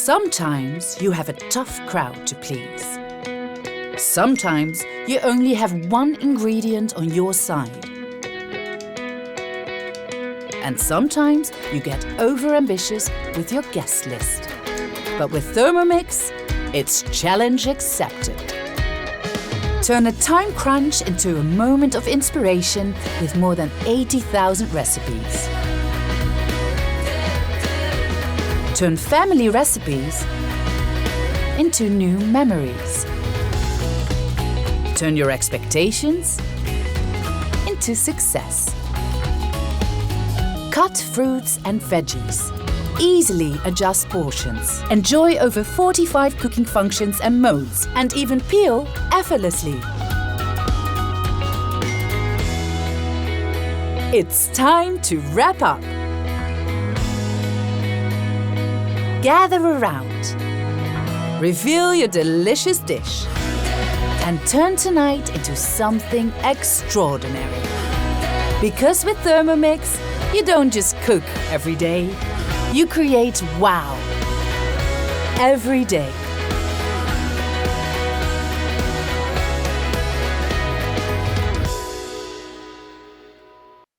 Sometimes you have a tough crowd to please. Sometimes you only have one ingredient on your side. And sometimes you get overambitious with your guest list. But with Thermomix, it's challenge accepted. Turn a time crunch into a moment of inspiration with more than 80,000 recipes. Turn family recipes into new memories. Turn your expectations into success. Cut fruits and veggies. Easily adjust portions. Enjoy over 45 cooking functions and modes, and even peel effortlessly. It's time to wrap up. Gather around. Reveal your delicious dish. And turn tonight into something extraordinary. Because with Thermomix, you don't just cook every day. You create wow every day.